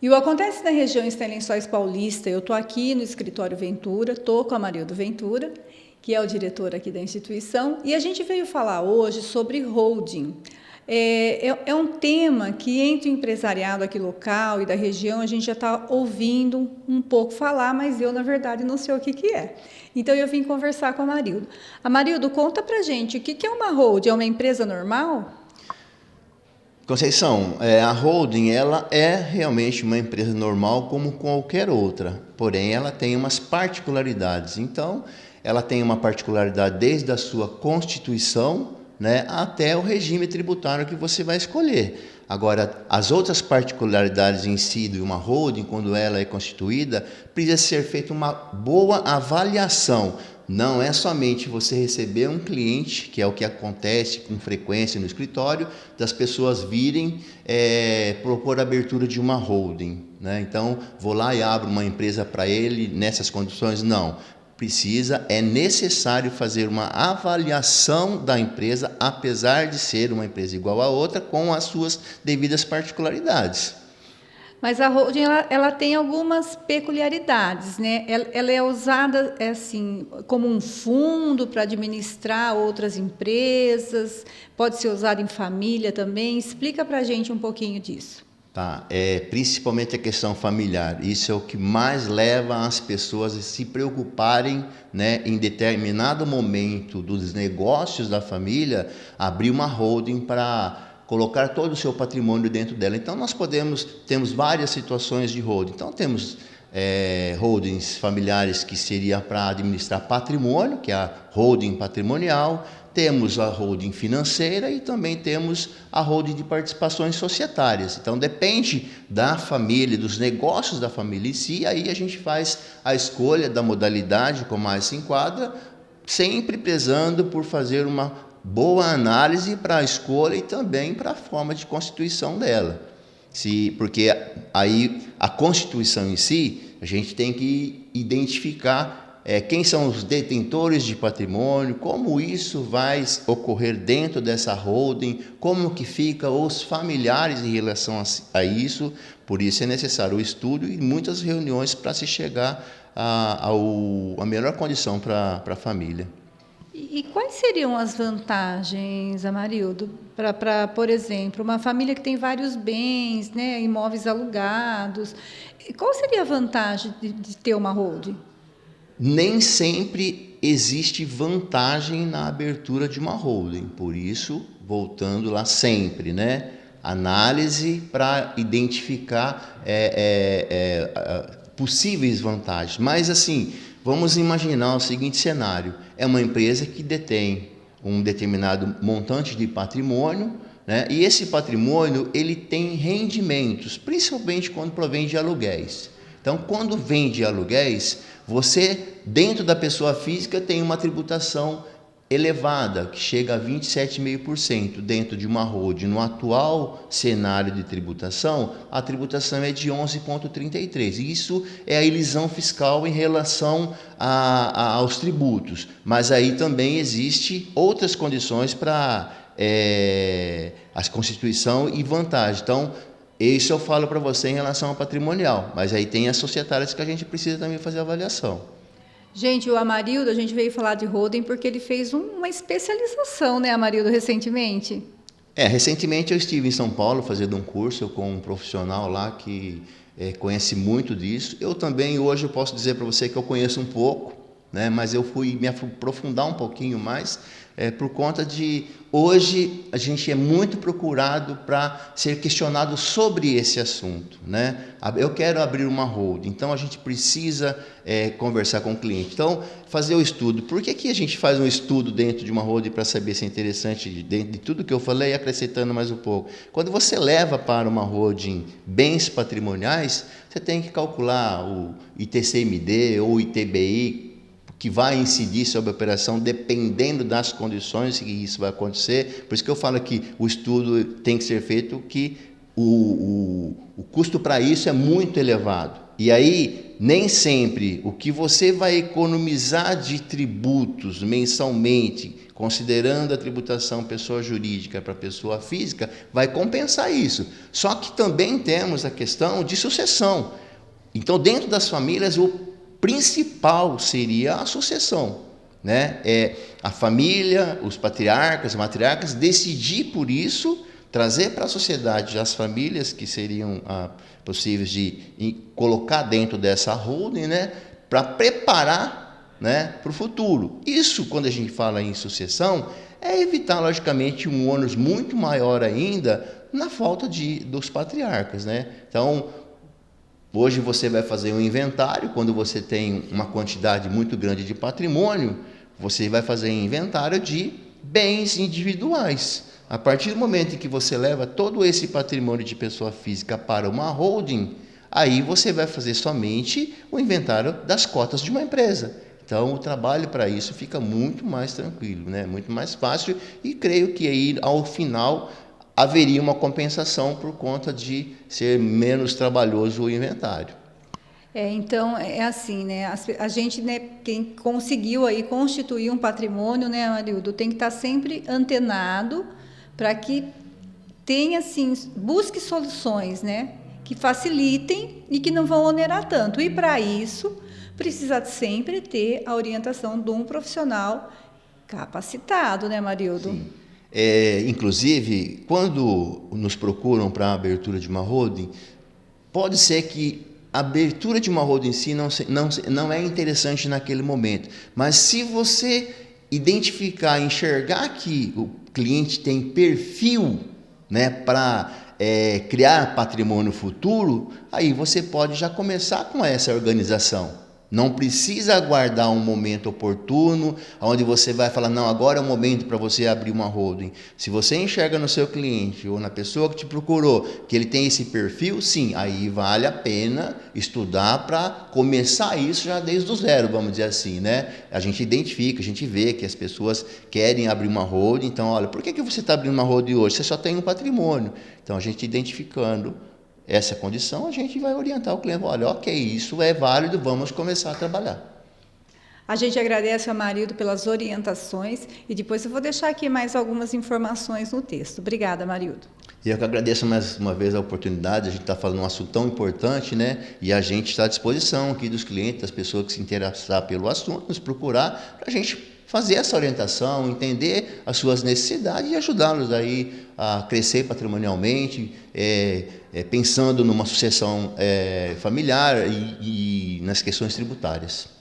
E o Acontece na região está em Lençóis Paulista. Eu estou aqui no escritório Ventura, estou com a Amarildo Ventura, que é o diretor aqui da instituição, e a gente veio falar hoje sobre holding. É um tema que entre o empresariado aqui local e da região a gente já está ouvindo um pouco falar, mas eu, na verdade, não sei o que é. Então, eu vim conversar com a Amarildo. Amarildo, conta pra gente, o que é uma holding? É uma empresa normal? Conceição, a holding ela é realmente uma empresa normal como qualquer outra, porém ela tem umas particularidades. Então, ela tem uma particularidade desde a sua constituição, né, até o regime tributário que você vai escolher. Agora, as outras particularidades em si de uma holding, quando ela é constituída, precisa ser feita uma boa avaliação. Não é somente você receber um cliente, que é o que acontece com frequência no escritório, das pessoas virem propor a abertura de uma holding, né? Então, vou lá e abro uma empresa para ele nessas condições? Não. É necessário fazer uma avaliação da empresa, apesar de ser uma empresa igual a outra, com as suas devidas particularidades. Mas a holding ela tem algumas peculiaridades, né? Ela é usada assim como um fundo para administrar outras empresas, pode ser usada em família também. Explica para a gente um pouquinho disso. Tá, principalmente a questão familiar. Isso é o que mais leva as pessoas a se preocuparem, né, em determinado momento dos negócios da família, abrir uma holding para colocar todo o seu patrimônio dentro dela. Então, temos várias situações de holding. Então, temos holdings familiares que seria para administrar patrimônio, que é a holding patrimonial, temos a holding financeira e também temos a holding de participações societárias. Então, depende da família, dos negócios da família em si, aí a gente faz a escolha da modalidade como mais se enquadra, sempre prezando por fazer uma boa análise para a escolha e também para a forma de constituição dela. Porque aí a constituição em si, a gente tem que identificar quem são os detentores de patrimônio, como isso vai ocorrer dentro dessa holding, como que fica os familiares em relação a isso. Por isso é necessário o estudo e muitas reuniões para se chegar a melhor condição para a família. E quais seriam as vantagens, Amarildo, para, por exemplo, uma família que tem vários bens, né, imóveis alugados? Qual seria a vantagem de ter uma holding? Nem sempre existe vantagem na abertura de uma holding, por isso, voltando lá sempre, né? Análise para identificar possíveis vantagens. Mas assim, vamos imaginar o seguinte cenário: é uma empresa que detém um determinado montante de patrimônio, né? E esse patrimônio ele tem rendimentos, principalmente quando provém de aluguéis. Então, quando vende aluguéis, você, dentro da pessoa física, tem uma tributação elevada, que chega a 27,5%. Dentro de uma holding, no atual cenário de tributação, a tributação é de 11,33%. Isso é a ilisão fiscal em relação aos tributos. Mas aí também existe outras condições para a constituição e vantagem. Então, isso eu falo para você em relação ao patrimonial, mas aí tem as societárias que a gente precisa também fazer avaliação. Gente, o Amarildo, a gente veio falar de holding porque ele fez uma especialização, né, Amarildo, recentemente? Recentemente eu estive em São Paulo fazendo um curso com um profissional lá que conhece muito disso. Eu também, hoje, eu posso dizer para você que eu conheço um pouco, né, mas eu fui me aprofundar um pouquinho mais, por conta de, hoje, a gente é muito procurado para ser questionado sobre esse assunto, né? Eu quero abrir uma holding, então a gente precisa conversar com o cliente. Então, fazer o estudo. Por que a gente faz um estudo dentro de uma holding para saber se é interessante, dentro de tudo que eu falei, acrescentando mais um pouco? Quando você leva para uma holding bens patrimoniais, você tem que calcular o ITCMD ou ITBI, que vai incidir sobre a operação dependendo das condições que isso vai acontecer. Por isso que eu falo que o estudo tem que ser feito, que o custo para isso é muito elevado. E aí, nem sempre o que você vai economizar de tributos mensalmente considerando a tributação pessoa jurídica para pessoa física, vai compensar isso. Só que também temos a questão de sucessão. Então, dentro das famílias, o principal seria a sucessão, né? A família, os patriarcas, matriarcas, decidir por isso, trazer para a sociedade as famílias que seriam possíveis de colocar dentro dessa holding, né? Para preparar, né? Para o futuro. Isso, quando a gente fala em sucessão, é evitar, logicamente, um ônus muito maior ainda na falta dos patriarcas, né? Então, hoje você vai fazer um inventário, quando você tem uma quantidade muito grande de patrimônio, você vai fazer um inventário de bens individuais. A partir do momento em que você leva todo esse patrimônio de pessoa física para uma holding, aí você vai fazer somente o inventário das cotas de uma empresa. Então, o trabalho para isso fica muito mais tranquilo, né? Muito mais fácil, e creio que aí, ao final, haveria uma compensação por conta de ser menos trabalhoso o inventário. Então, é assim, né? A gente, né, conseguiu aí constituir um patrimônio, né, Amarildo? Tem que estar sempre antenado para que tenha, assim, busque soluções, né, que facilitem e que não vão onerar tanto. E, para isso, precisa sempre ter a orientação de um profissional capacitado, né, Amarildo? Sim. Inclusive, quando nos procuram para a abertura de uma holding, pode ser que a abertura de uma holding em si não é interessante naquele momento, mas se você identificar, enxergar que o cliente tem perfil, né, para criar patrimônio futuro, aí você pode já começar com essa organização. Não precisa aguardar um momento oportuno, onde você vai falar, não, agora é o momento para você abrir uma holding. Se você enxerga no seu cliente ou na pessoa que te procurou que ele tem esse perfil, sim, aí vale a pena estudar para começar isso já desde o zero, vamos dizer assim, né? A gente identifica, a gente vê que as pessoas querem abrir uma holding, então, olha, por que você está abrindo uma holding hoje? Você só tem um patrimônio. Então, a gente identificando essa condição, a gente vai orientar o cliente, olha, ok, isso é válido, vamos começar a trabalhar. A gente agradece ao Amarildo pelas orientações e depois eu vou deixar aqui mais algumas informações no texto. Obrigada, Amarildo. Eu que agradeço mais uma vez a oportunidade, a gente está falando um assunto tão importante, né? E a gente está à disposição aqui dos clientes, das pessoas que se interessar pelo assunto, nos procurar, para a gente fazer essa orientação, entender as suas necessidades e ajudá-los aí a crescer patrimonialmente, pensando numa sucessão familiar e nas questões tributárias.